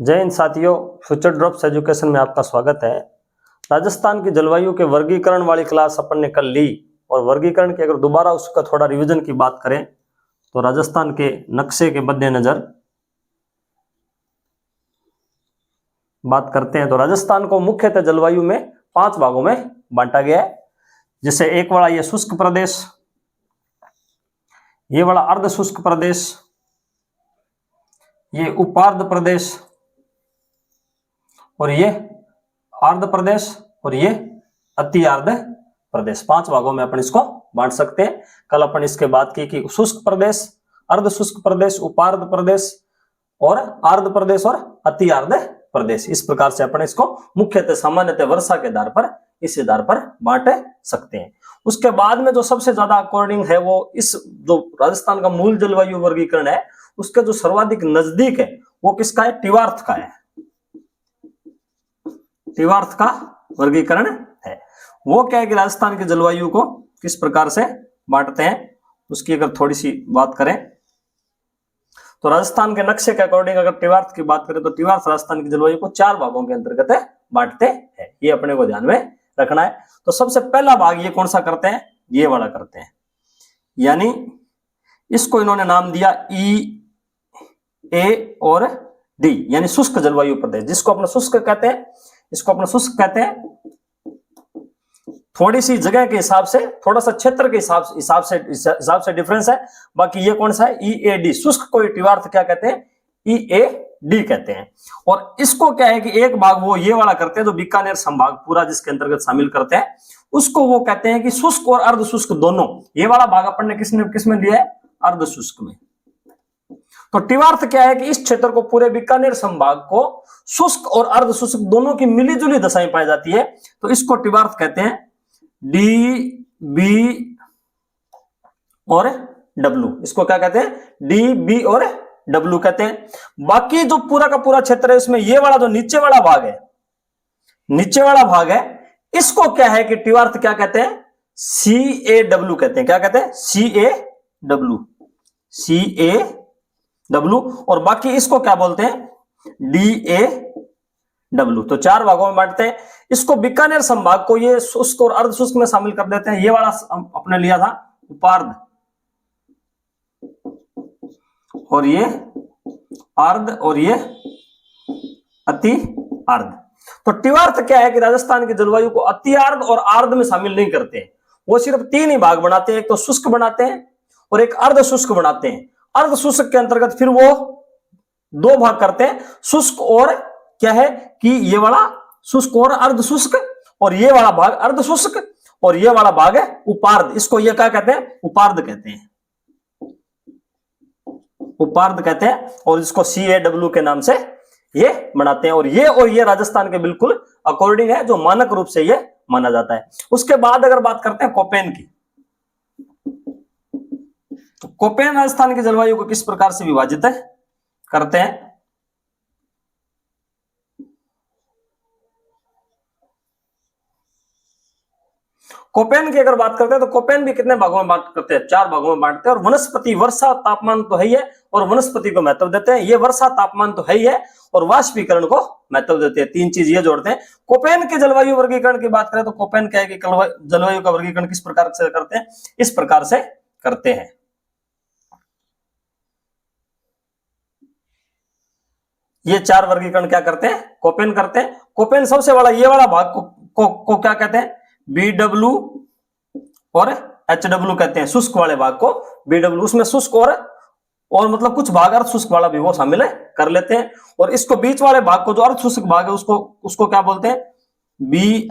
जय हिंद साथियों, future drops education में आपका स्वागत है। राजस्थान की जलवायु के वर्गीकरण वाली क्लास अपन ने कल ली और वर्गीकरण की अगर दोबारा उसका थोड़ा रिवीजन की बात करें तो राजस्थान के नक्शे के मद्देनजर बात करते हैं तो राजस्थान को मुख्यतः जलवायु में 5 भागों में बांटा गया है। जैसे एक वाला ये शुष्क प्रदेश, ये वाला अर्ध शुष्क प्रदेश, ये उपार्ध प्रदेश और ये आर्द्र प्रदेश और ये अति आर्द्र प्रदेश। 5 भागों में अपन इसको बांट सकते हैं। कल अपन इसके बात की कि शुष्क प्रदेश, अर्ध शुष्क प्रदेश, उपार्ध प्रदेश और आर्द्र प्रदेश और अति आर्द्र प्रदेश। इस प्रकार से अपन इसको मुख्यतः सामान्यतः वर्षा के आधार पर इस आधार पर बांट सकते हैं। उसके बाद में जो सबसे ज्यादा अकॉर्डिंग है वो इस जो राजस्थान का मूल जलवायु वर्गीकरण है उसके जो सर्वाधिक नजदीक है वो किसका है? टिवार्थ का है। टिवार्थ का वर्गीकरण है। वो क्या है कि राजस्थान की जलवायु को किस प्रकार से बांटते हैं उसकी अगर थोड़ी सी बात करें तो राजस्थान के नक्शे के अकॉर्डिंग अगर टिवार्थ की बात करें तो टिवार्थ राजस्थान की जलवायु को 4 भागों के अंतर्गत बांटते हैं। ये अपने को ध्यान में रखना है। तो सबसे पहला भाग ये कौन सा करते हैं? ये वाला करते हैं, यानी इसको इन्होंने नाम दिया ई, ए और डी, यानी शुष्क जलवायु प्रदेश, जिसको अपना शुष्क कहते हैं। इसको अपना शुष्क कहते हैं। थोड़ी सी जगह के हिसाब से, थोड़ा सा क्षेत्र के हिसाब से डिफरेंस है। बाकी ये कौन सा है? ई ए डी। शुष्क को टिवार्थ क्या कहते हैं? ई ए डी कहते हैं। और इसको क्या है कि एक भाग वो ये वाला करते हैं जो बीकानेर संभाग पूरा जिसके अंतर्गत शामिल करते हैं, उसको वो कहते हैं कि शुष्क और अर्ध शुष्क दोनों। ये वाला भाग अपन ने किसमें लिया है? अर्ध शुष्क में। तो टिवार्थ क्या है कि इस क्षेत्र को, पूरे बीकानेर संभाग को शुष्क और अर्ध शुष्क दोनों की मिलीजुली दशाएं पाई जाती है, तो इसको टिवार्थ कहते हैं। डी, बी और डब्ल्यू, इसको क्या कहते हैं? डी, बी और डब्ल्यू कहते हैं। बाकी जो पूरा का पूरा क्षेत्र है इसमें ये वाला जो नीचे वाला भाग है, नीचे वाला भाग है, इसको क्या है कि टिवार्थ क्या कहते हैं? सी ए डब्ल्यू कहते हैं। क्या कहते हैं? C A W, C A W. और बाकी इसको क्या बोलते हैं? D A W. तो 4 भागों में बांटते हैं। इसको बीकानेर संभाग को ये शुष्क और अर्ध शुष्क में शामिल कर देते हैं। ये वाला अपने लिया था उपार्ध और ये आर्द्र और ये अति आर्द्र। तो टिवार्थ क्या है कि राजस्थान की जलवायु को अति आर्द्र और आर्द्र में शामिल नहीं करते हैं। वो सिर्फ 3 ही भाग बनाते हैं, एक तो शुष्क बनाते हैं और एक अर्ध शुष्क बनाते हैं। अर्ध शुष्क के अंतर्गत फिर वो 2 भाग करते हैं, शुष्क और क्या है कि ये वाला शुष्क और अर्ध शुष्क, और ये वाला भाग अर्ध शुष्क, और ये वाला भाग है उपार्ध। इसको ये क्या कहते हैं? उपार्ध कहते हैं, उपार्ध कहते हैं। और इसको सी ए डब्ल्यू के नाम से ये बनाते हैं। और ये राजस्थान के बिल्कुल अकॉर्डिंग है, जो मानक रूप से ये माना जाता है। उसके बाद अगर बात करते हैं कोपेन की, तो कोपेन राजस्थान की जलवायु को किस प्रकार से विभाजित करते हैं? कोपेन की अगर बात करते हैं तो कोपेन भी कितने भागों में बांट करते हैं? 4 भागों में बांटते हैं। और वनस्पति, वर्षा, तापमान तो है ही है और वनस्पति को महत्व देते हैं। ये वर्षा, तापमान तो है ही है और वाष्पीकरण को महत्व देते हैं। 3 चीज ये जोड़ते हैं। कोपेन के जलवायु वर्गीकरण की बात करें तो कोपेन क्या है कि जलवायु का वर्गीकरण किस प्रकार से करते हैं? इस प्रकार से करते हैं। ये 4 वर्गीकरण क्या करते हैं? कोपेन करते हैं। कोपेन सबसे बड़ा ये वाला भाग को क्या कहते हैं? बी डब्ल्यू और एच डब्ल्यू कहते हैं। शुष्क वाले भाग को बी डब्ल्यू, उसमें शुष्क और मतलब कुछ भाग अर्ध शुष्क वाला भी वो शामिल कर लेते हैं। और इसको बीच वाले भाग को, जो अर्ध शुष्क भाग है, उसको क्या बोलते हैं? B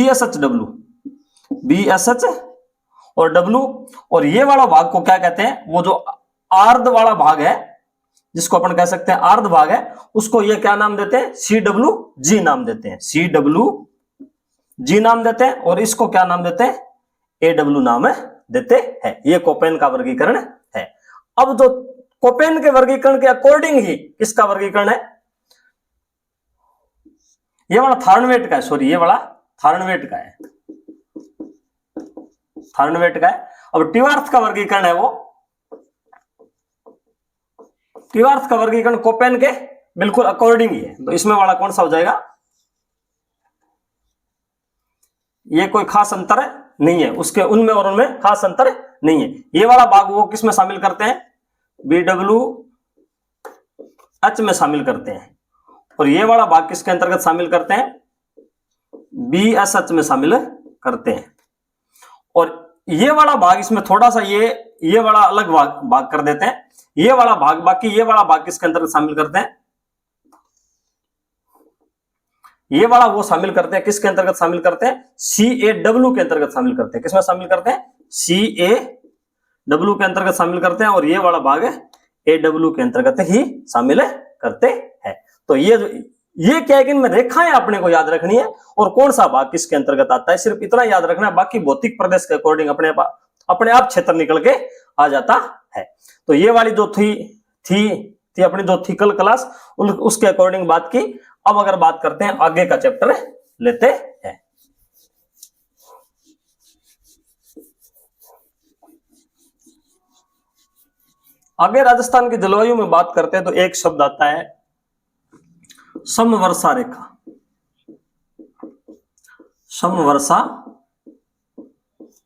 S H W, B S H और डब्ल्यू। और ये वाला भाग को क्या कहते हैं? वो जो आर्द्र वाला भाग है, जिसको अपन कह सकते हैं आर्द्र भाग है, उसको ये क्या नाम देते हैं? सी डब्ल्यू जी नाम देते हैं, सी डब्ल्यू जी नाम देते हैं। और इसको क्या नाम देते हैं? ए डब्ल्यू नाम देते हैं। ये कोपेन का वर्गीकरण है। अब जो कोपेन के वर्गीकरण के अकॉर्डिंग ही किसका वर्गीकरण है? ये वाला थार्नवेट का है, सॉरी ये वाला थार्नवेट का है, थार्नवेट का है। अब टिवार्थ का वर्गीकरण है वो, टिवार्थ का वर्गीकरण कोपेन के बिल्कुल अकॉर्डिंग ही है। तो इसमें वाला कौन सा हो जाएगा, ये कोई खास अंतर नहीं है, उसके उनमें और उनमें खास अंतर नहीं है। ये वाला भाग वो किस में शामिल करते हैं, BWH में शामिल करते हैं, और ये वाला भाग किसके अंतर्गत शामिल करते हैं, BSH में शामिल करते हैं। और ये वाला भाग इसमें थोड़ा सा ये वाला अलग भाग कर देते हैं, ये वाला भाग, बाकी ये वाला भाग किसके अंतर्गत शामिल करते हैं, ये वाला वो शामिल करते हैं, किसके अंतर्गत शामिल करते हैं, CAW के अंतर्गत शामिल करते हैं। किसमें शामिल करते हैं, CAW के अंतर्गत शामिल करते हैं, और ये वाला भाग AW के अंतर्गत ही शामिल करते हैं। तो ये क्या है कि इनमें रेखाएं अपने को याद रखनी है, और कौन सा भाग किसके अंतर्गत आता है, सिर्फ इतना याद रखना है, बाकी भौतिक प्रदेश के अकॉर्डिंग अपने आप क्षेत्र निकल के आ जाता है। तो ये वाली जो थी अपनी जो थिकल क्लास, उसके अकॉर्डिंग बात की। अब अगर बात करते हैं आगे का चैप्टर लेते हैं, आगे राजस्थान की जलवायु में बात करते हैं तो एक शब्द आता है समवर्षा रेखा। समवर्षा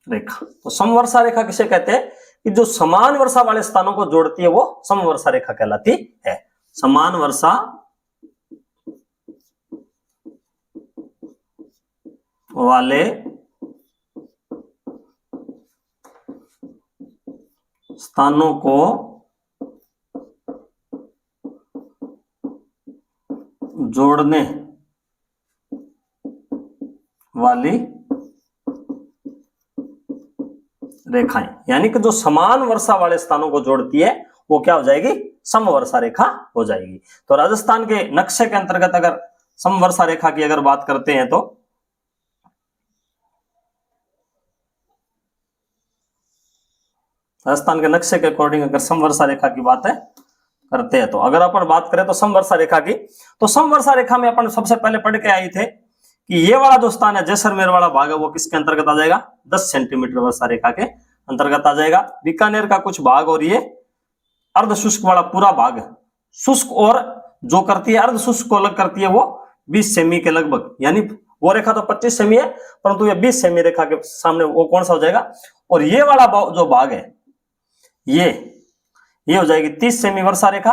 रेखा, तो समवर्षा रेखा किसे कहते हैं कि जो समान वर्षा वाले स्थानों को जोड़ती है वो समवर्षा रेखा कहलाती है। समान वर्षा वाले स्थानों को जोड़ने वाली रेखाएं, यानी कि जो समान वर्षा वाले स्थानों को जोड़ती है वो क्या हो जाएगी, समवर्षा रेखा हो जाएगी। तो राजस्थान के नक्शे के अंतर्गत अगर समवर्षा रेखा की अगर बात करते हैं तो राजस्थान के नक्शे के अकॉर्डिंग अगर समवर्षा रेखा की बात है करते हैं तो अगर अपन बात करें तो समवर्षा रेखा की, तो समवर्षा रेखा में अपन सबसे पहले पढ़ के आए थे कि ये वाला जो स्थान है जैसलमेर वाला भाग है वो किसके अंतर्गत आ जाएगा, 10 सेंटीमीटर वर्षा रेखा के अंतर्गत आ जाएगा। बीकानेर का कुछ भाग और ये अर्ध शुष्क वाला पूरा भाग, शुष्क और जो करती है अर्ध शुष्क को अलग करती है वो 20 सेमी के लगभग, यानी वो रेखा तो 25 सेमी है परंतु ये 20 सेमी रेखा के सामने वो कौन सा हो जाएगा। और ये वाला जो भाग है ये हो जाएगी 30 सेमी वर्षा रेखा,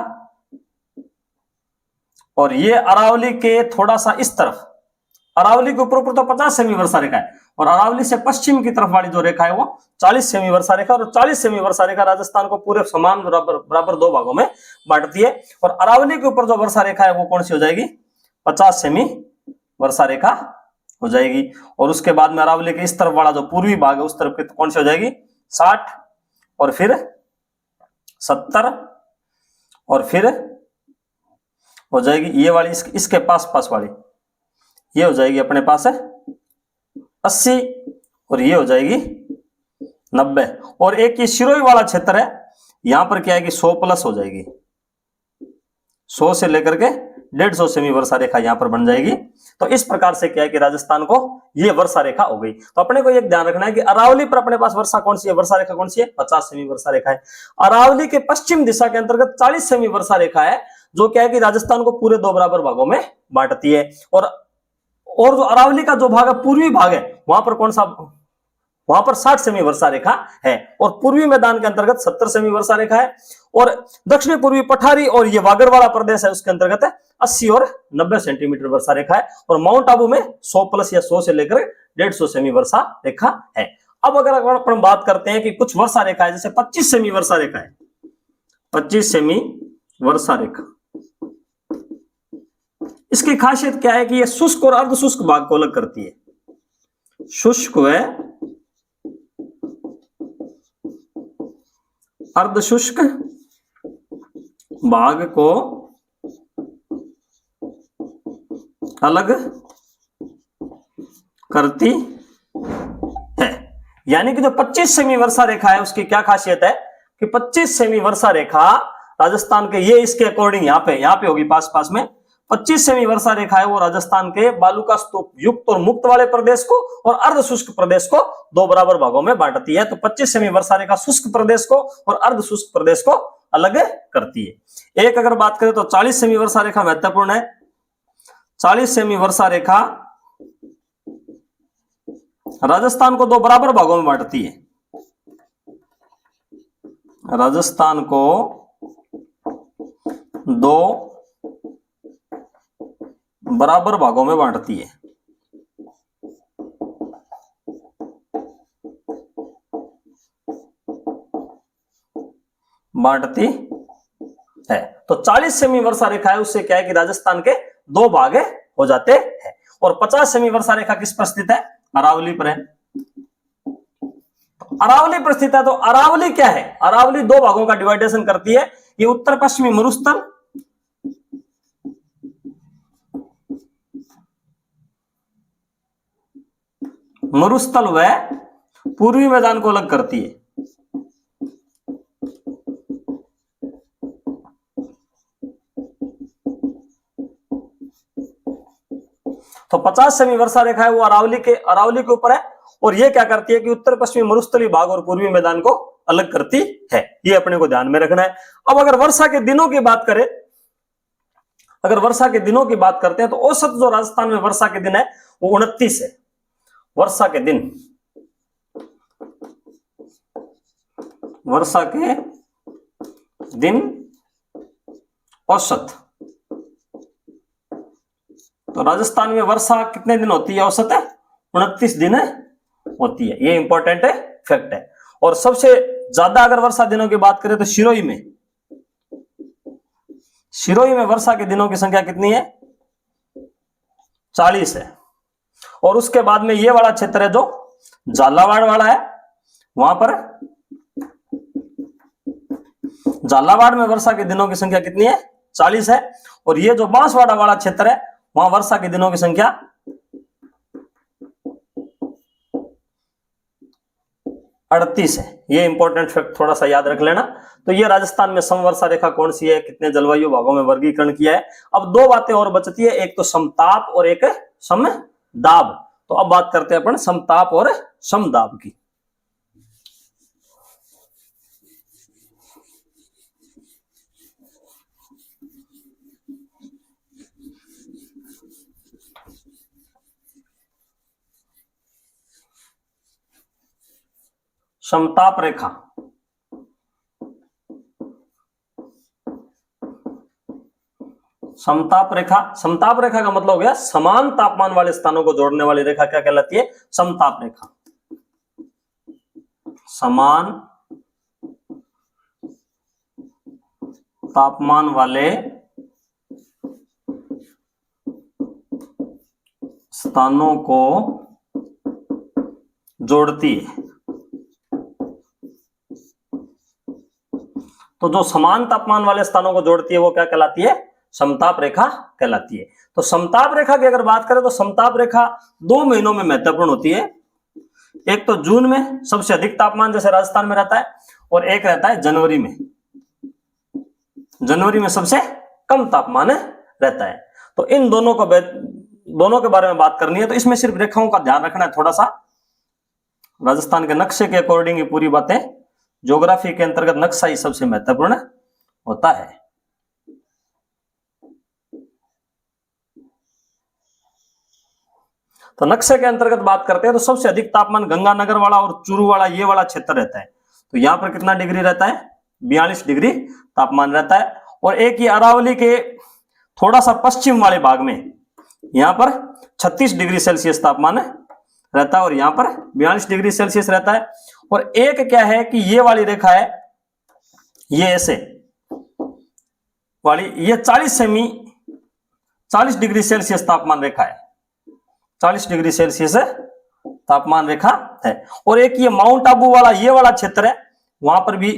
और ये अरावली के थोड़ा सा इस तरफ, अरावली के ऊपर तो 50 सेमी वर्षा रेखा है, और अरावली से पश्चिम की तरफ वाली जो रेखा है वो 40 सेमी वर्षा रेखा, और 40 सेमी वर्षा रेखा राजस्थान को पूरे समान बराबर दो भागों में बांटती है। और अरावली के ऊपर जो वर्षा रेखा है वो कौन सी हो जाएगी, 50 सेमी वर्षा रेखा हो जाएगी। और उसके बाद में अरावली के इस तरफ वाला जो पूर्वी भाग है उस तरफ की कौन सी हो जाएगी, 60, और फिर 70, और फिर हो जाएगी ये वाली इसके पास वाली ये हो जाएगी अपने पास है 80, और ये हो जाएगी 90। और एक ये सिरोही वाला क्षेत्र है, यहां पर क्या है कि 100 प्लस हो जाएगी, 100 से लेकर के 150 सेमी वर्षा रेखा यहां पर बन जाएगी। तो इस प्रकार से क्या है कि राजस्थान को ये वर्षा रेखा हो गई। तो अपने को एक ध्यान रखना है कि अरावली पर अपने पास वर्षा कौन सी है, वर्षा रेखा कौन सी है, 50 सेमी वर्षा रेखा है। अरावली के पश्चिम दिशा के अंतर्गत 40 सेमी वर्षा रेखा है, जो क्या है कि राजस्थान को पूरे दो बराबर भागों में बांटती है। और जो अरावली का जो भाग है पूर्वी भाग है वहां पर कौन सा, वहां पर 60 सेमी वर्षा रेखा है, और पूर्वी मैदान के अंतर्गत 70 सेमी वर्षा रेखा है, और दक्षिणी पूर्वी पठारी और ये वागड़ वाला प्रदेश है उसके अंतर्गत है 80 और 90 सेंटीमीटर वर्षा रेखा है, और माउंट आबू में 100 प्लस या 100 से लेकर 150 सेमी वर्षा रेखा है। अब अगर अपन बात करते हैं कि कुछ वर्षा रेखा है, जैसे 25 सेमी वर्षा रेखा है, 25 सेमी वर्षा रेखा, इसकी खासियत क्या है कि यह शुष्क और अर्ध शुष्क भाग को अलग करती है। शुष्क व अर्ध शुष्क भाग को अलग करती है। यानी कि जो 25 सेमी वर्षा रेखा है उसकी क्या खासियत है कि 25 सेमी वर्षा रेखा राजस्थान के ये इसके अकॉर्डिंग यहाँ पे होगी पास में 25 सेमी वर्षा रेखा है वो राजस्थान के बालू का स्तूप युक्त और मुक्त वाले प्रदेश को और अर्ध शुष्क प्रदेश को दो बराबर भागों में बांटती है। तो 25 सेमी वर्षा रेखा शुष्क प्रदेश को और अर्ध शुष्क प्रदेश को अलग करती है। एक अगर बात करें तो 40 सेमी वर्षा रेखा महत्वपूर्ण है। 40 सेमी वर्षा रेखा राजस्थान को दो बराबर भागों में बांटती है। राजस्थान को दो बराबर भागों में बांटती है। बांटती है। तो 40 सेमी वर्षा रेखा है, उससे क्या है कि राजस्थान के दो भाग हो जाते हैं। और 50 सेमी वर्षा रेखा किस पर स्थित है? अरावली पर है। अरावली पर स्थित है। तो अरावली क्या है? अरावली दो भागों का डिवाइडेशन करती है। ये उत्तर पश्चिमी मरुस्थल व पूर्वी मैदान को अलग करती है। तो 50 सेमी वर्षा रेखा है वो अरावली के ऊपर है। और ये क्या करती है कि उत्तर पश्चिमी मरुस्थलीय भाग और पूर्वी मैदान को अलग करती है। ये अपने को ध्यान में रखना है। अब अगर वर्षा के दिनों की बात करें, अगर वर्षा के दिनों की बात करते हैं तो औसत जो राजस्थान में वर्षा के दिन है वो 29 है। वर्षा के दिन औसत, तो राजस्थान में वर्षा कितने दिन होती है? औसत है 29 दिन होती है। ये इंपॉर्टेंट है, फैक्ट है। और सबसे ज्यादा अगर वर्षा दिनों की बात करें तो सिरोही में वर्षा के दिनों की संख्या कितनी है? 40 है। और उसके बाद में ये वाला क्षेत्र है जो झालावाड़ वाला है, वहां पर झालावाड़ में वर्षा के दिनों की संख्या कितनी है? 40 है। और ये जो बांसवाड़ा वाला क्षेत्र है वहां वर्षा के दिनों की संख्या 38 है। ये इंपॉर्टेंट फैक्ट थोड़ा सा याद रख लेना। तो ये राजस्थान में समवर्षा रेखा कौन सी है, कितने जलवायु भागों में वर्गीकरण किया है। अब दो बातें और बचती है, एक तो समताप और एक समदाब। तो अब बात करते हैं अपन समताप और समदाब की। समताप रेखा, समताप रेखा का मतलब हो गया समान तापमान वाले स्थानों को जोड़ने वाली रेखा। क्या कहलाती है? समताप रेखा। समान तापमान वाले स्थानों को जोड़ती है। तो जो समान तापमान वाले स्थानों को जोड़ती है वो क्या कहलाती है? समताप रेखा कहलाती है। तो समताप रेखा की अगर बात करें तो समताप रेखा 2 महीनों में महत्वपूर्ण होती है। एक तो जून में सबसे अधिक तापमान जैसे राजस्थान में रहता है, और एक रहता है जनवरी में। जनवरी में सबसे कम तापमान रहता है। तो इन दोनों के बारे में बात करनी है। तो इसमें सिर्फ रेखाओं का ध्यान रखना है थोड़ा सा। राजस्थान के नक्शे के अकॉर्डिंग ये पूरी बातें, ज्योग्राफी के अंतर्गत नक्शा ही सबसे महत्वपूर्ण होता है। तो नक्शे के अंतर्गत बात करते हैं तो सबसे अधिक तापमान गंगानगर वाला और चूरू वाला ये वाला क्षेत्र रहता है। तो यहां पर कितना डिग्री रहता है? 42 डिग्री तापमान रहता है। और एक ही अरावली के थोड़ा सा पश्चिम वाले भाग में यहां पर 36 डिग्री सेल्सियस तापमान रहता है, और यहां पर 42 डिग्री सेल्सियस रहता है। और एक क्या है कि ये वाली रेखा है, ये ऐसे वाली, ये 40 डिग्री सेल्सियस तापमान रेखा है। 40 डिग्री सेल्सियस तापमान रेखा है। और एक ये माउंट आबू वाला ये वाला क्षेत्र है, वहां पर भी,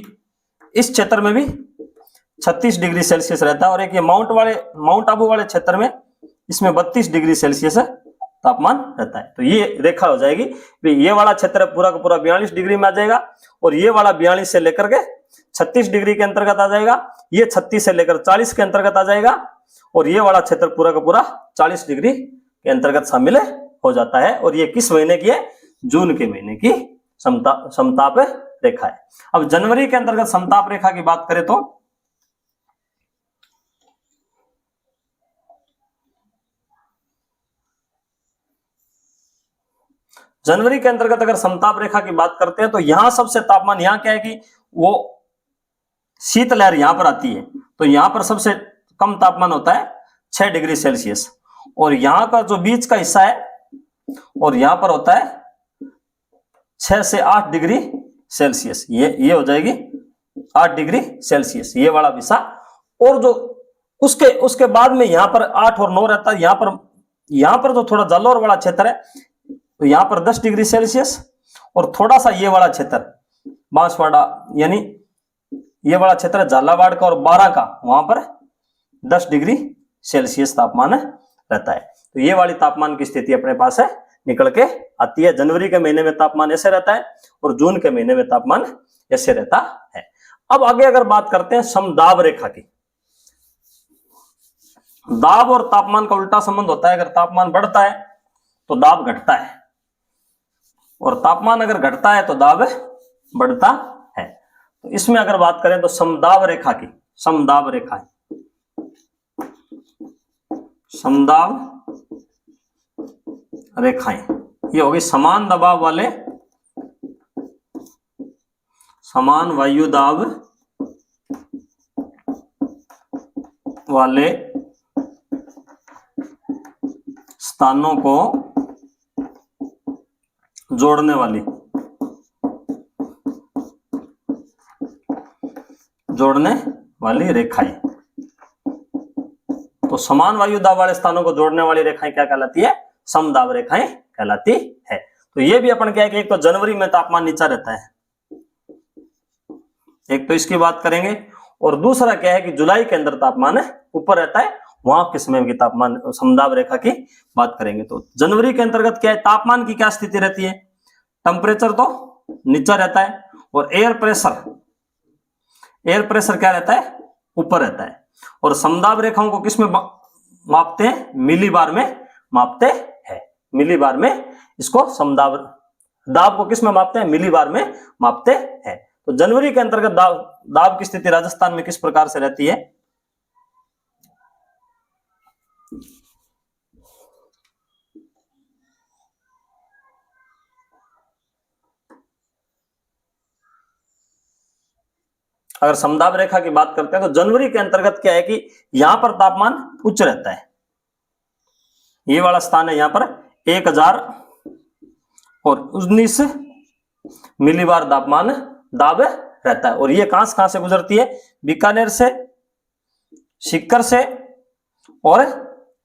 इस क्षेत्र में भी 36 डिग्री सेल्सियस रहता है। और एक ये माउंट आबू वाले क्षेत्र में, इसमें 32 डिग्री सेल्सियस तापमान रहता है। तो ये रेखा हो जाएगी, ये वाला क्षेत्र पूरा का पूरा 42 डिग्री में आ जाएगा, और ये वाला 42 से लेकर के 36 डिग्री के अंतर्गत आ जाएगा। ये 36 से लेकर 40 के अंतर्गत आ जाएगा, और ये वाला क्षेत्र पूरा का पूरा 40 डिग्री के अंतर्गत शामिल हो जाता है। और ये किस महीने की है? जून के महीने की समताप रेखा है। अब जनवरी के अंतर्गत समताप रेखा की बात करें तो जनवरी के अंतर्गत अगर समताप रेखा की बात करते हैं तो यहां सबसे तापमान, यहां क्या है कि वो शीत लहर यहां पर आती है, तो यहां पर सबसे कम तापमान होता है 6 डिग्री सेल्सियस, और यहां का जो बीच का हिस्सा है और यहां पर होता है 6 से 8 डिग्री सेल्सियस, ये हो जाएगी 8 डिग्री सेल्सियस ये वाला हिस्सा। और जो उसके बाद में यहां पर 8 और 9 रहता है, यहां पर जो थोड़ा जालौर वाला क्षेत्र है तो यहां पर 10 डिग्री सेल्सियस, और थोड़ा सा ये वाला क्षेत्र बांसवाड़ा यानी ये वाला क्षेत्र झालावाड़ का और 12 का, वहां पर 10 डिग्री सेल्सियस तापमान रहता है। तो ये वाली तापमान की स्थिति अपने पास है निकल के आती है। जनवरी के महीने में तापमान ऐसे रहता है और जून के महीने में तापमान ऐसे रहता है। अब आगे अगर बात करते हैं समदाब रेखा की, दाब और तापमान का उल्टा संबंध होता है। अगर तापमान बढ़ता है तो दाब घटता है, और तापमान अगर घटता है तो दाब बढ़ता है। तो इसमें अगर बात करें तो समदाब रेखा की, समदाब रेखा, समदाब रेखाएं, ये होगी समान दबाव वाले, समान वायु दाब वाले स्थानों को जोड़ने वाली रेखाएं। तो समान वायु दाब वाले स्थानों को जोड़ने वाली रेखाएं क्या कहलाती है? समदाब रेखाएं कहलाती है। तो ये भी अपन क्या है कि एक तो जनवरी में तापमान नीचा रहता है, एक तो इसकी बात करेंगे, और दूसरा क्या है कि जुलाई के अंदर तापमान ऊपर रहता है, वहां के समय की तापमान समदाब रेखा की बात करेंगे। तो जनवरी के अंतर्गत क्या है, तापमान की क्या स्थिति रहती है? टेम्परेचर तो नीचा रहता है, और एयर प्रेशर क्या रहता है? ऊपर रहता है। और समदाब रेखाओं को किस में मापते हैं? मिलीबार में मापते हैं। मिलीबार में इसको समदाब दाब को किस में मापते हैं? मिलीबार में मापते हैं। तो जनवरी के अंतर्गत दाब की स्थिति राजस्थान में किस प्रकार से रहती है? अगर समदाब रेखा की बात करते हैं तो जनवरी के अंतर्गत क्या है कि यहां पर तापमान उच्च रहता है। ये वाला स्थान है, यहां पर 1019 मिलीबार दाब रहता है। और ये कहां से गुजरती है? बीकानेर से, सीकर से और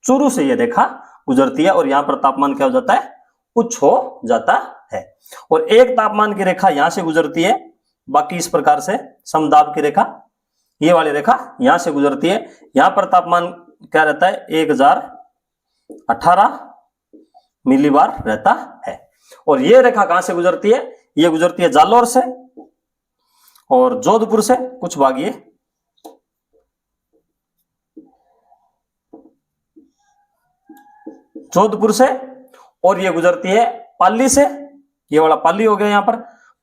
चूरू से ये रेखा गुजरती है, और यहां पर तापमान क्या हो जाता है? उच्च हो जाता है। और एक तापमान की रेखा यहां से गुजरती है, बाकी इस प्रकार से समदाब की रेखा, ये वाली रेखा यहां से गुजरती है, यहां पर तापमान क्या रहता है? 1018 मिलीबार रहता है। और ये रेखा कहां से गुजरती है? ये गुजरती है जालौर से और जोधपुर से, कुछ भाग ये जोधपुर से, और ये गुजरती है पाली से, ये वाला पाली हो गया यहां पर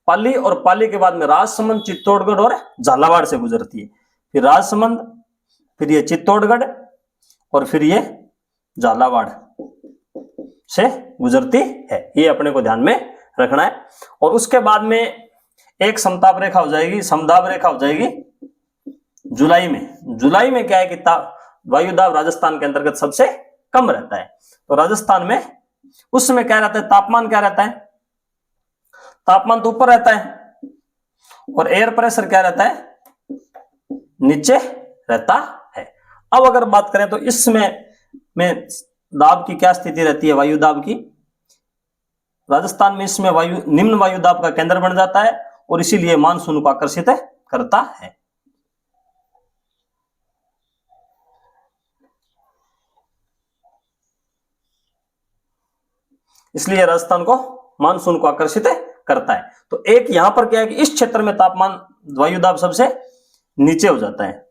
पाली, और पाली के बाद में राजसमंद, चित्तौड़गढ़ और झालावाड़ से गुजरती है। फिर राजसमंद, फिर ये चित्तौड़गढ़ और फिर ये झालावाड़ से गुजरती है। ये अपने को ध्यान में रखना है। और उसके बाद में एक समताप रेखा हो जाएगी, समदाब रेखा हो जाएगी जुलाई में। जुलाई में क्या है कि वायुदाब राजस्थान के अंतर्गत सबसे कम रहता है। तो राजस्थान में उस समय क्या रहता है? तापमान क्या रहता है? तापमान तो ऊपर रहता है, और एयर प्रेशर क्या रहता है? नीचे रहता है। अब अगर बात करें तो इसमें में दाब की क्या स्थिति रहती है? वायु दाब की राजस्थान में इसमें निम्न वायु दाब का केंद्र बन जाता है, और इसीलिए मानसून को आकर्षित करता है। इसलिए राजस्थान को मानसून को आकर्षित करता है। तो एक यहां पर क्या है कि इस क्षेत्र में तापमान वायुदाब सबसे नीचे हो जाता है,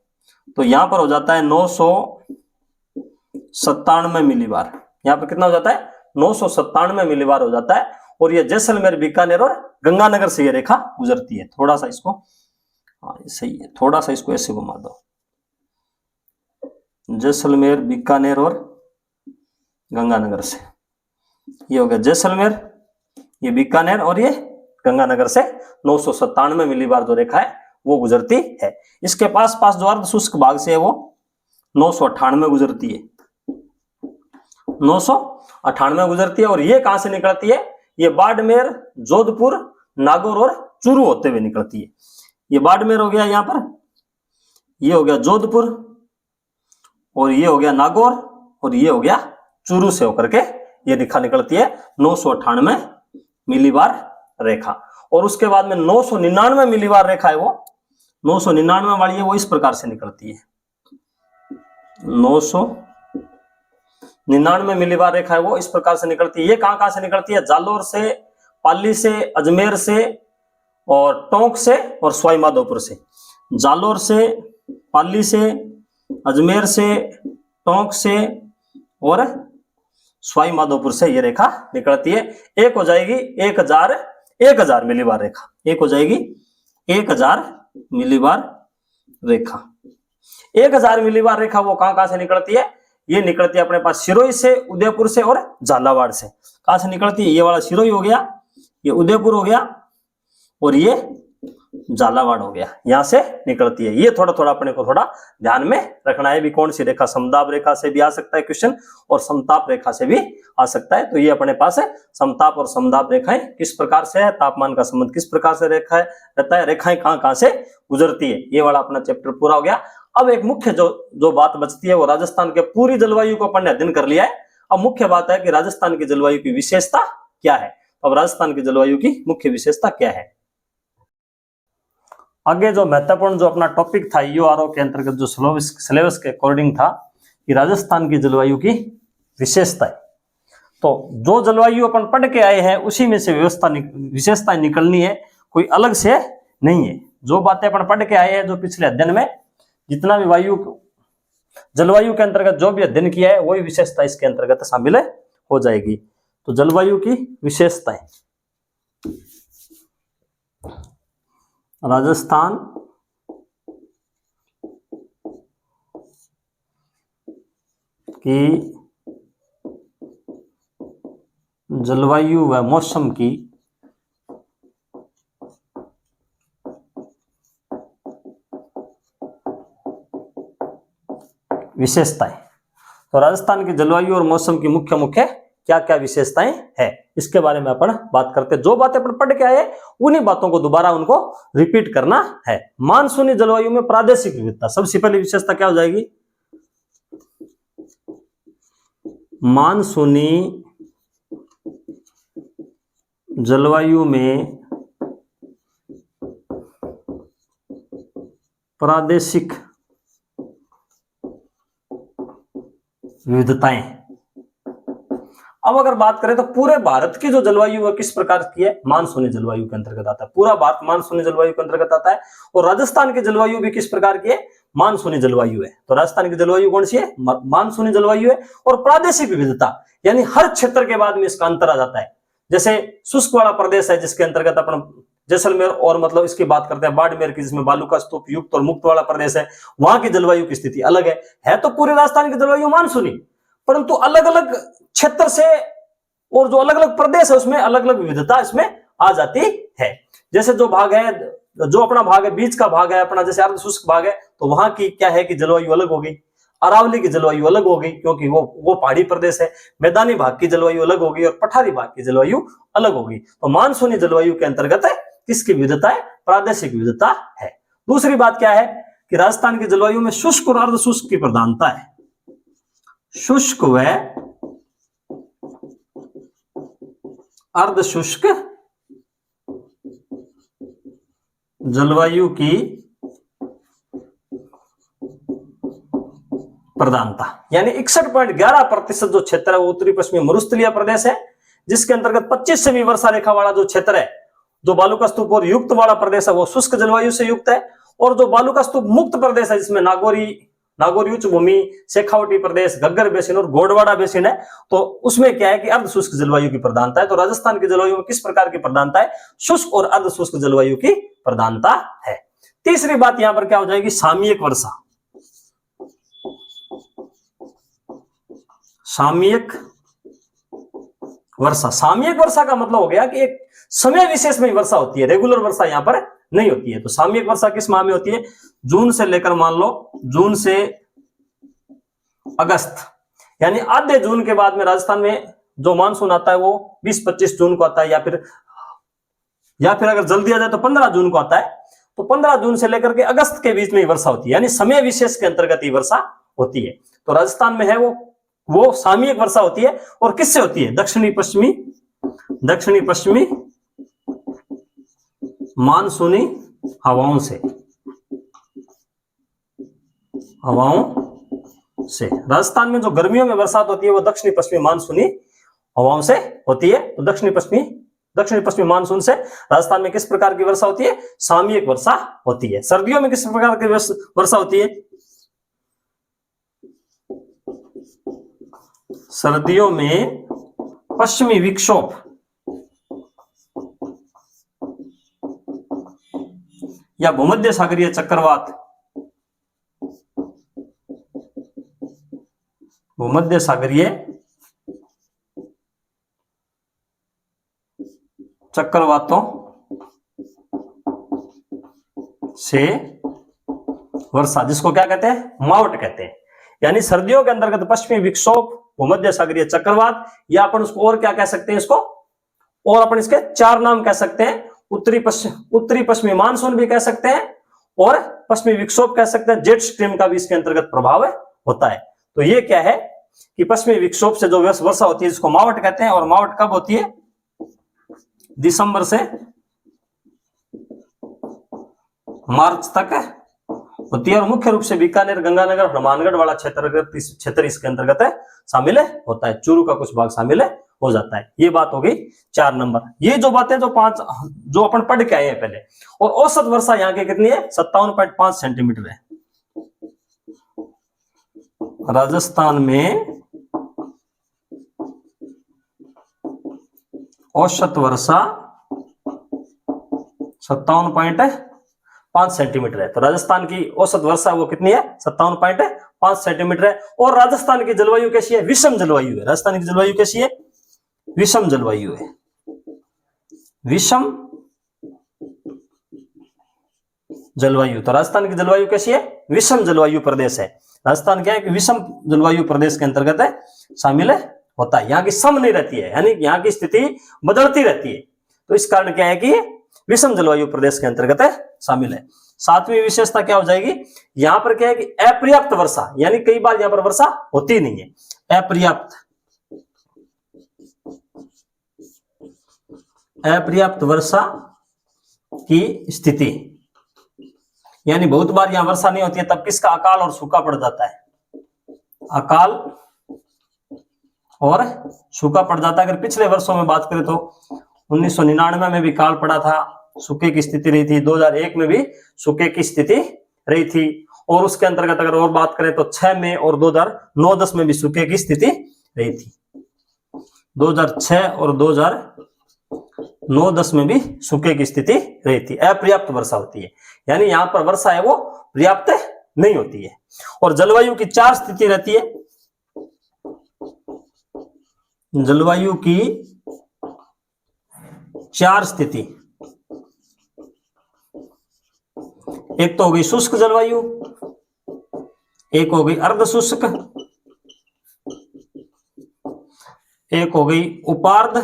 तो यहां पर हो जाता है 997 मिलीबार। यहां पर कितना हो जाता है? 997 मिलीबार हो जाता है। और ये जैसलमेर, बीकानेर और गंगानगर से ये रेखा गुजरती है। थोड़ा सा इसको, हाँ सही है, थोड़ा सा इसको ऐसे घुमा दो, जैसलमेर, बीकानेर और गंगानगर से, ये हो गया जैसलमेर, ये बीकानेर और ये गंगानगर से 997 मिलीबार जो रेखा है वो गुजरती है। इसके पास पास जो अर्ध शुष्क भाग से है वो 998 गुजरती है, 998 गुजरती है। और ये कहां से निकलती है? ये बाड़मेर, जोधपुर, नागौर और चूरू होते हुए निकलती है। ये बाड़मेर हो गया यहां पर, ये हो गया जोधपुर, और ये हो गया नागौर, और ये हो गया चूरू से होकर के ये रेखा निकलती है 998 मिलीबार रेखा। और उसके बाद में 999 मिलीबार रेखा है वो 999 वाली है, वो इस प्रकार से निकलती है। 999 मिलीबार रेखा है वो इस प्रकार से निकलती है। ये कहां से निकलती है? जालोर से, पाली से, अजमेर से और टोंक से और सवाई माधोपुर से। जालोर से, पाली से, अजमेर से, टोंक से और सवाई माधोपुर से ये रेखा निकलती है। एक हो जाएगी 1000 मिलीबार रेखा, एक हो जाएगी 1000 मिलीबार रेखा। 1000 मिलीबार रेखा वो कहां से निकलती है? ये निकलती है अपने पास सिरोही से, उदयपुर से और झालावाड़ से। कहां से निकलती है? ये वाला सिरोही हो गया, ये उदयपुर हो गया और ये झालावाड़ हो गया, यहां से निकलती है। ये थोड़ा थोड़ा अपने को थोड़ा ध्यान में रखना है भी कौन सी रेखा समताप रेखा से भी आ सकता है क्वेश्चन और समताप रेखा से भी आ सकता है। तो ये अपने पास है समताप और समताप रेखाएं किस प्रकार से है, तापमान का संबंध किस प्रकार से रेखा है रहता है, रेखाएं कहां से गुजरती है। ये वाला अपना चैप्टर पूरा हो गया। अब एक मुख्य जो बात बचती है वो राजस्थान के पूरी जलवायु को अपन ने अध्ययन कर लिया है। अब मुख्य बात है कि राजस्थान की जलवायु की विशेषता क्या है। अब राजस्थान की जलवायु की मुख्य विशेषता क्या है? आगे जो महत्वपूर्ण जो अपना टॉपिक था यूआरओ के अंतर्गत जो सिलेबस के अकॉर्डिंग था कि राजस्थान की जलवायु की विशेषताएं। तो जो जलवायु अपन पढ़ के आए हैं उसी में से विशेषताएं निकलनी है, कोई अलग से नहीं है। जो बातें अपन पढ़ के आए हैं, जो पिछले अध्ययन में जितना भी जलवायु के अंतर्गत जो भी अध्ययन किया है वही विशेषता इसके अंतर्गत शामिल हो जाएगी। तो जलवायु की विशेषताएं, राजस्थान की जलवायु व मौसम की विशेषताएं। तो राजस्थान की जलवायु और मौसम की मुख्य क्या क्या विशेषताएं हैं इसके बारे में अपन बात करते हैं। जो बातें अपन पढ़ के आए उन्हीं बातों को दोबारा उनको रिपीट करना है। मानसूनी जलवायु में प्रादेशिक विविधता, सबसे पहली विशेषता क्या हो जाएगी? मानसूनी जलवायु में प्रादेशिक विविधताएं। अब अगर बात करें तो पूरे भारत की जो जलवायु है किस प्रकार की है? मानसूनी जलवायु के अंतर्गत आता है। पूरा भारत मानसूनी जलवायु के अंतर्गत आता है। और राजस्थान की जलवायु भी किस प्रकार की है? मानसूनी जलवायु है। तो राजस्थान की जलवायु कौन सी है? मानसूनी जलवायु है। और प्रादेशिक विविधता यानी हर क्षेत्र के बाद में इसका अंतर आ जाता है। जैसे शुष्क वाला प्रदेश है जिसके अंतर्गत अपन जैसलमेर और मतलब इसकी बात करते हैं बाड़मेर की, जिसमें बालू का स्तूप युक्त और मुक्त वाला प्रदेश है, वहां की जलवायु की स्थिति अलग है तो पूरे राजस्थान की जलवायु मानसूनी, परंतु अलग अलग क्षेत्र से और जो अलग अलग प्रदेश है उसमें अलग अलग विविधता इसमें आ जाती है। जैसे जो भाग है, जो अपना भाग है, बीच का भाग है अपना, जैसे अर्ध शुष्क भाग है तो वहां की क्या है कि जलवायु अलग होगी। अरावली की जलवायु अलग होगी क्योंकि वो पहाड़ी प्रदेश है। मैदानी भाग की जलवायु अलग होगी और पठारी भाग की जलवायु अलग होगी। तो मानसूनी जलवायु के अंतर्गत है किसकी विविधता है? प्रादेशिक विविधता है। दूसरी बात क्या है कि राजस्थान की जलवायु में शुष्क और अर्ध शुष्क की प्रधानता है। शुष्क व अर्ध शुष्क जलवायु की प्रधानता, यानी 61.11% जो क्षेत्र है वो उत्तरी पश्चिमी मरुस्थलीय प्रदेश है, जिसके अंतर्गत 25 सेमी वर्षा रेखा वाला जो क्षेत्र है, जो बालू का स्तूप और युक्त वाला प्रदेश है वो शुष्क जलवायु से युक्त है। और जो बालू का स्तूप मुक्त प्रदेश है जिसमें नागौरी उच्च भूमि, शेखावटी प्रदेश, घग्गर बेसिन और गोडवाड़ा बेसिन है, तो उसमें क्या है कि अर्ध शुष्क जलवायु की प्रधानता है। तो राजस्थान की जलवायु में किस प्रकार की प्रधानता है? शुष्क और अर्ध शुष्क जलवायु की प्रधानता है। तीसरी बात यहां पर क्या हो जाएगी? सामयिक वर्षा। सामयिक वर्षा। सामयिक वर्षा का मतलब हो गया कि एक समय विशेष में वर्षा होती है, रेगुलर वर्षा यहां पर नहीं होती है। तो सामयिक वर्षा किस माह में होती है? जून से लेकर मान लो जून से अगस्त, यानी आधे जून के बाद में राजस्थान में जो मानसून आता है वो 20-25 जून को आता है, या फिर अगर जल्दी आ जाए तो 15 जून को आता है। तो 15 जून से लेकर के अगस्त के बीच में वर्षा होती है, यानी समय विशेष के अंतर्गत ही वर्षा होती है। तो राजस्थान में है वो सामयिक वर्षा होती है। और किससे होती है? दक्षिणी पश्चिमी मानसूनी हवाओं से। राजस्थान में जो गर्मियों में बरसात होती है वो दक्षिणी पश्चिमी मानसूनी हवाओं से होती है। तो दक्षिणी पश्चिमी मानसून से राजस्थान में किस प्रकार की वर्षा होती है? सामयिक वर्षा होती है। सर्दियों में किस प्रकार की वर्षा होती है? सर्दियों में पश्चिमी विक्षोभ या भूमध्य सागरीय चक्रवात, भूमध्य सागरीय चक्रवातों से वर्षा, जिसको क्या कहते हैं? मावट कहते हैं। यानी सर्दियों के अंतर्गत पश्चिमी विक्षोभ, भूमध्य सागरीय चक्रवात, या अपन उसको और क्या कह सकते हैं? इसको और अपन इसके 4 नाम कह सकते हैं। उत्तरी पश्चिमी मानसून भी कह सकते हैं, और पश्चिमी विक्षोभ कह सकते हैं। जेट स्ट्रीम का भी इसके अंतर्गत प्रभाव होता है। तो ये क्या है कि पश्चिमी विक्षोभ से जो वर्षा होती है जिसको मावट कहते हैं। और मावट कब होती है? दिसंबर से मार्च तक होती है। और मुख्य रूप से बीकानेर, गंगानगर, हनुमानगढ़ वाला क्षेत्र इसके अंतर्गत शामिल होता है। चूरू का कुछ भाग शामिल हो जाता है। ये बात हो गई 4 नंबर। ये जो बातें जो 5 जो अपन पढ़ के आए हैं पहले। और औसत वर्षा यहाँ की कितनी है? 57.5 सेंटीमीटर है। राजस्थान में औसत वर्षा 57.5 सेंटीमीटर है। तो राजस्थान की औसत वर्षा वो कितनी है? 57.5 सेंटीमीटर है। और राजस्थान की जलवायु कैसी है? विषम जलवायु है। राजस्थान की जलवायु कैसी है? विषम जलवायु है। विषम जलवायु। तो राजस्थान की जलवायु कैसी है? विषम जलवायु प्रदेश है। राजस्थान क्या है कि विषम जलवायु प्रदेश के अंतर्गत है, शामिल होता है। यहाँ की सम नहीं रहती है, यानी यहाँ की स्थिति बदलती रहती है। तो इस कारण क्या है कि विषम जलवायु प्रदेश के अंतर्गत है, शामिल है। 7वीं विशेषता क्या हो जाएगी? यहाँ पर क्या है कि अपर्याप्त वर्षा, यानी कई बार यहाँ पर वर्षा होती नहीं है। अपर्याप्त वर्षा की स्थिति, यानी बहुत बार यहां वर्षा नहीं होती है, तब किसका? अकाल और सूखा पड़ जाता है। अकाल और सूखा पड़ जाता है। अगर पिछले वर्षों में बात करें तो 1999 में भी काल पड़ा था, सूखे की स्थिति रही थी। 2001 में भी सूखे की स्थिति रही थी। और उसके अंतर्गत अगर और बात करें तो 6 में और 2009-10 में भी सूखे की स्थिति रही थी। 2006 और 2009-10 में भी सूखे की स्थिति रही थी। अपर्याप्त वर्षा होती है, यानी यहां पर वर्षा है वो पर्याप्त नहीं होती है। और जलवायु की 4 स्थिति रहती है। जलवायु की 4 स्थिति, एक तो हो गई शुष्क जलवायु, एक हो गई अर्ध शुष्क, एक हो गई उपार्ध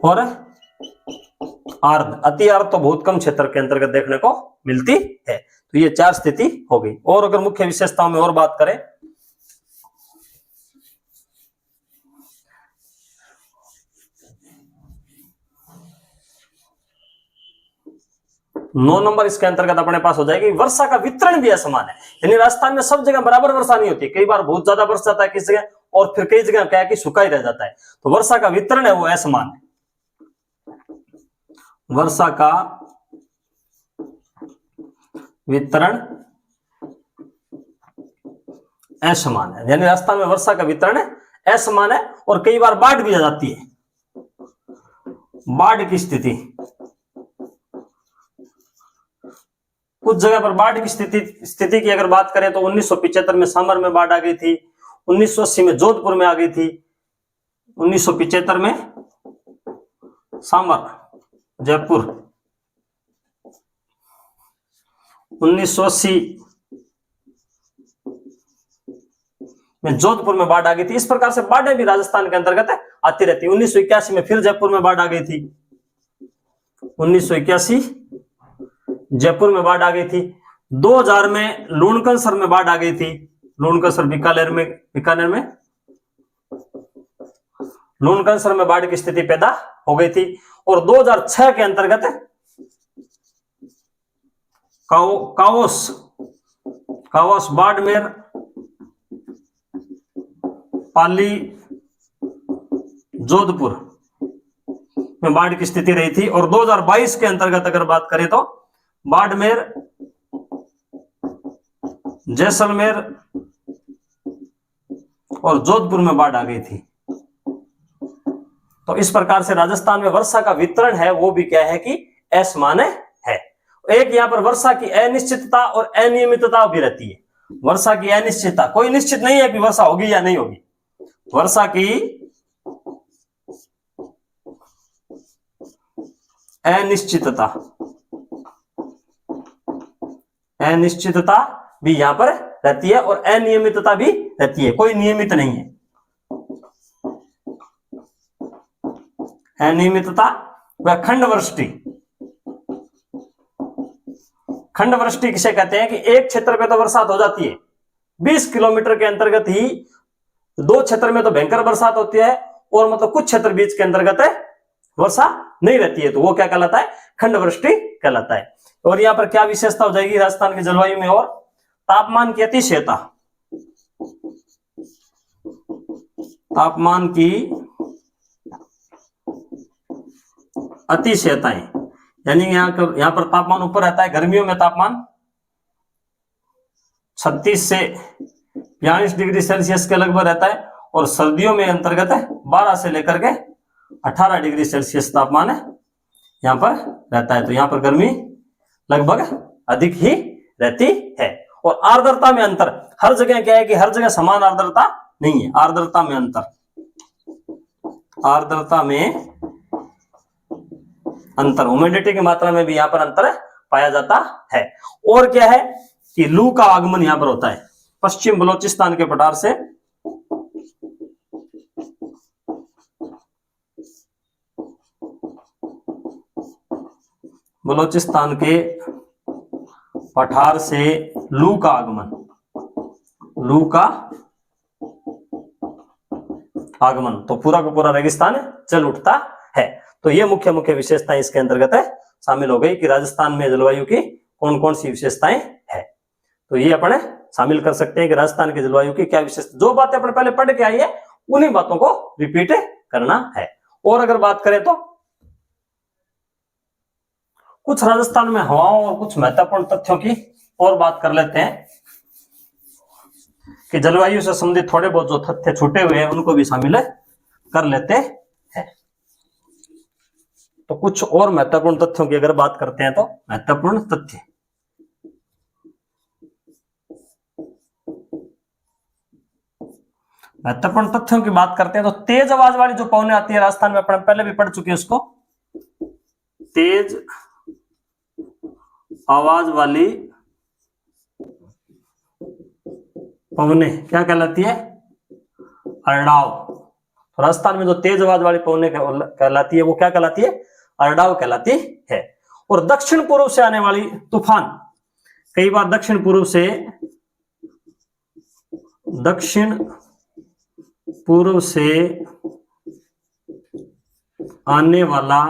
और आर्द्र। अति आर्द्र तो बहुत कम क्षेत्र के अंतर्गत देखने को मिलती है। तो ये 4 स्थिति हो गई। और अगर मुख्य विशेषताओं में और बात करें, नौ नंबर इसके अंतर्गत अपने पास हो जाएगी वर्षा का वितरण भी असमान है। यानी राजस्थान में सब जगह बराबर वर्षा नहीं होती, कई बार बहुत ज्यादा वर्षा जाता है किस जगह, और फिर कई जगह क्या है कि सूखा ही रह जाता है। तो वर्षा का वितरण है वो असमान है। वर्षा का वितरण असमान है, यानी राजस्थान में वर्षा का वितरण असमान है। और कई बार बाढ़ भी आ जाती है। बाढ़ की स्थिति, कुछ जगह पर बाढ़ की स्थिति की अगर बात करें तो 1975 में सामर में बाढ़ आ गई थी, 1980 में जोधपुर में आ गई थी, 1975 में सांबर जयपुर, 1980 में जोधपुर में बाढ़ आ गई थी। इस प्रकार से बाढ़ें भी राजस्थान के अंतर्गत आती रहती है। 1981 में फिर जयपुर में बाढ़ आ गई थी, 1981 जयपुर में बाढ़ आ गई थी। 2000 में लूणकरसर में बाढ़ आ गई थी, लूणकरसर बीकानेर में लूणकरसर में बाढ़ की स्थिति पैदा हो गई थी। और 2006 के अंतर्गत कावोस बाड़मेर पाली जोधपुर में बाढ़ की स्थिति रही थी। और 2022 के अंतर्गत अगर बात करें तो बाड़मेर, जैसलमेर और जोधपुर में बाढ़ आ गई थी। तो इस प्रकार से राजस्थान में वर्षा का वितरण है वो भी क्या है कि असमान्य है। एक यहां पर वर्षा की अनिश्चितता और अनियमितता भी रहती है। वर्षा की अनिश्चितता, कोई निश्चित नहीं है कि वर्षा होगी या नहीं होगी। वर्षा की अनिश्चितता भी यहां पर रहती है और अनियमितता भी रहती है, कोई नियमित नहीं है। अनियमितता व खंडवृष्टि, खंडवृष्टि किसे कहते हैं कि एक क्षेत्र पे तो बरसात हो जाती है, 20 किलोमीटर के अंतर्गत ही दो क्षेत्र में तो भयंकर बरसात होती है और मतलब कुछ क्षेत्र बीच के अंतर्गत है वर्षा नहीं रहती है, तो वो क्या कहलाता है, खंडवृष्टि कहलाता है। और यहां पर क्या विशेषता हो जाएगी राजस्थान की जलवायु में, और तापमान की अतिशयता, तापमान की अतिशयताएं, यानी यहां पर तापमान ऊपर रहता है। गर्मियों में तापमान 36 से 42 डिग्री सेल्सियस के लगभग रहता है और सर्दियों में अंतर्गत है 12 से लेकर के 18 डिग्री सेल्सियस तापमान है यहां पर रहता है। तो यहां पर गर्मी लगभग अधिक ही रहती है। और आर्द्रता में अंतर, हर जगह क्या है कि हर जगह समान आर्द्रता नहीं है, आर्द्रता में अंतर, आर्द्रता में अंतर, ह्यूमिडिटी की मात्रा में भी यहां पर अंतर पाया जाता है। और क्या है कि लू का आगमन यहां पर होता है पश्चिम बलोचिस्तान के पठार से, बलोचिस्तान के पठार से लू का आगमन, लू का आगमन, तो पूरा का पूरा रेगिस्तान जल उठता है। तो ये मुख्य मुख्य विशेषताएं इसके अंतर्गत है शामिल हो गई कि राजस्थान में जलवायु की कौन कौन सी विशेषताएं है। तो ये अपने शामिल कर सकते हैं कि राजस्थान की जलवायु की क्या विशेषता, जो बातें अपने पहले पढ़ के आई है उन्हीं बातों को रिपीट करना है। और अगर बात करें तो कुछ राजस्थान में हवाओं और कुछ महत्वपूर्ण तथ्यों की और बात कर लेते हैं कि जलवायु से संबंधित थोड़े बहुत जो तथ्य छूटे हुए हैं उनको भी शामिल कर लेते हैं। तो कुछ और महत्वपूर्ण तथ्यों की अगर बात करते हैं तो महत्वपूर्ण तथ्य, महत्वपूर्ण तथ्यों की बात करते हैं तो तेज आवाज वाली जो पवनें आती है राजस्थान में, अपन पहले भी पढ़ चुके हैं उसको, तेज आवाज वाली पवनें क्या कहलाती है, अरडाव। तो राजस्थान में जो तेज आवाज वाली पवनें कहलाती है वो क्या कहलाती है, अरडाव कहलाती है। और दक्षिण पूर्व से आने वाली तूफान, कई बार दक्षिण पूर्व से आने वाला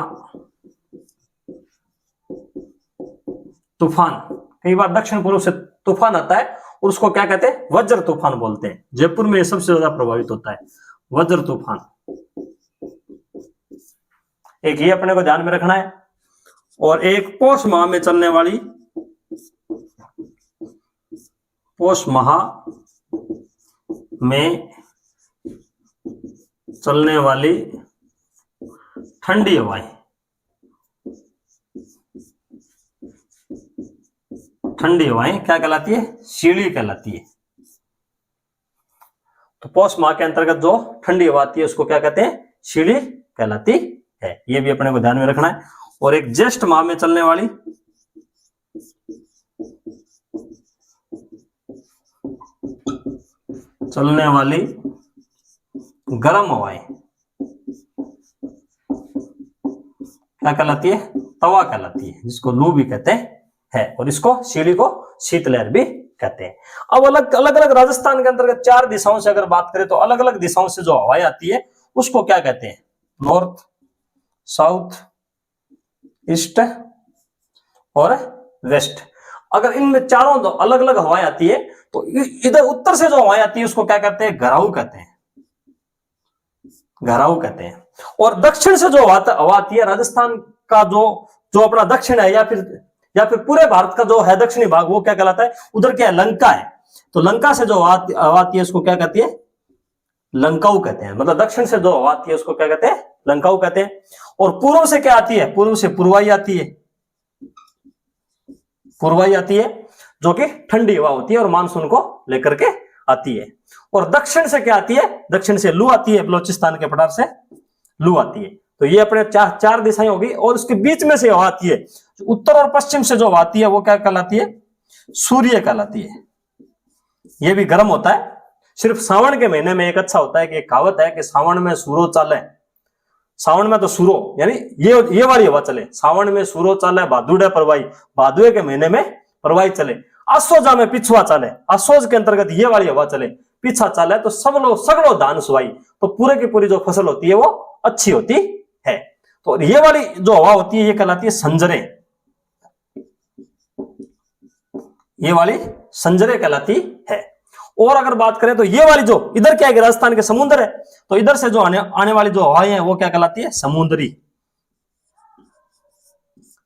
तूफान, कई बार दक्षिण पूर्व से तूफान आता है और उसको क्या कहते हैं, वज्र तूफान बोलते हैं। जयपुर में सबसे ज्यादा प्रभावित होता है वज्र तूफान। एक ये अपने को ध्यान में रखना है। और एक पौष माह में चलने वाली, पौष माह में चलने वाली ठंडी हवाएं, ठंडी हवाएं क्या कहलाती है, शीली कहलाती है। तो पौष माह के अंतर्गत जो ठंडी हवा आती है उसको क्या कहते हैं, शीढ़ी कहलाती है। ये भी अपने को ध्यान में रखना है। और एक ज्येष्ठ माह में चलने वाली गर्म हवाएं क्या कहलाती है? तवा कहलाती है, जिसको लू भी कहते हैं। और इसको शीढ़ी को शीतलहर भी कहते हैं। अब अलग अलग राजस्थान के अंतर्गत 4 दिशाओं से अगर बात करें तो अलग अलग दिशाओं से जो हवाएं आती है उसको क्या कहते हैं? नॉर्थ, साउथ, ईस्ट और वेस्ट। अगर इनमें चारों अलग अलग हवाएं आती है तो इधर उत्तर से जो हवाएं आती है उसको क्या कहते हैं? घराऊ कहते हैं, घराऊ कहते हैं। और दक्षिण से जो हवा आती है, राजस्थान का जो अपना दक्षिण है या फिर पूरे भारत का जो है दक्षिणी भाग, वो क्या कहलाता है? उधर क्या है? लंका है। तो लंका से जो हवा आती है उसको क्या कहती है? लंकाऊ कहते हैं। मतलब दक्षिण से जो हवा आती है उसको क्या कहते हैं? लंकाऊ कहते हैं। और पूर्व से क्या आती है? पूर्व से पूर्वाई आती है, पूर्वाई आती है जो कि ठंडी हवा होती है और मानसून को लेकर के आती है। और दक्षिण से क्या आती है? दक्षिण से लू आती है, बलोचिस्तान के पठार से लू आती है। तो ये अपने चार दिशाएं होगी। और उसके बीच में से हवा आती है, उत्तर और पश्चिम से जो हवा आती है वो क्या कहलाती है? सूर्य कहलाती है। ये भी गर्म होता है। सिर्फ सावन के महीने में एक अच्छा होता है कि एक कहावत है कि सावन में सूरो चाले, सावन में तो सूरो यानी ये वाली हवा चले। सावन में सूरो चाले भादुड़े परवाई, भादुए के महीने में परवाई चले। आसोजा में पिछुआ चले, आसोज के अंतर्गत ये वाली हवा चले, पीछा चाले तो सगड़ो धान सुवाई। तो पूरे की पूरी जो फसल होती है वो अच्छी होती है। तो ये वाली जो हवा होती है ये कहलाती है संजरे, ये वाली संजरे कहलाती है। और अगर बात करें तो ये वाली जो इधर क्या है? राजस्थान के समुद्र है, तो इधर से जो आने वाली जो हवाएं हैं वो क्या कहलाती है? समुद्री,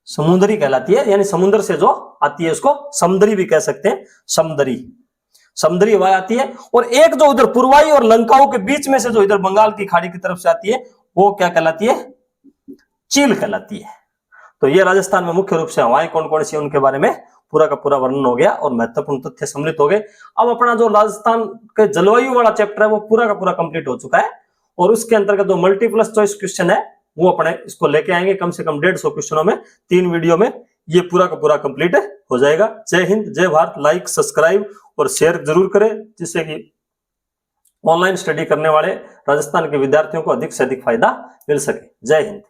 समुद्री कहलाती है। यानी समुद्र से जो आती है उसको समुद्री भी कह सकते हैं, समुद्री, समुद्री हवा आती है। और एक जो उधर पूर्वाई और लंकाओं के बीच में से जो इधर बंगाल की खाड़ी की तरफ से आती है वो क्या कहलाती है? चील कहलाती है। तो ये राजस्थान में मुख्य रूप से हवाएं कौन कौन सी उनके बारे में पूरा का पूरा वर्णन हो गया और महत्वपूर्ण तथ्य सम्मिलित हो गए। अब अपना जो राजस्थान के जलवायु वाला चैप्टर है वो पूरा का पूरा कंप्लीट हो चुका है। और उसके अंतर्गत जो मल्टीप्लस चॉइस क्वेश्चन है वो अपने इसको लेके आएंगे कम से कम 150 क्वेश्चनों में, 3 वीडियो में ये पूरा का पूरा कंप्लीट हो जाएगा। जय हिंद, जय भारत। लाइक, सब्सक्राइब और शेयर जरूर करें जिससे कि ऑनलाइन स्टडी करने वाले राजस्थान के विद्यार्थियों को अधिक से अधिक फायदा मिल सके। जय हिंद।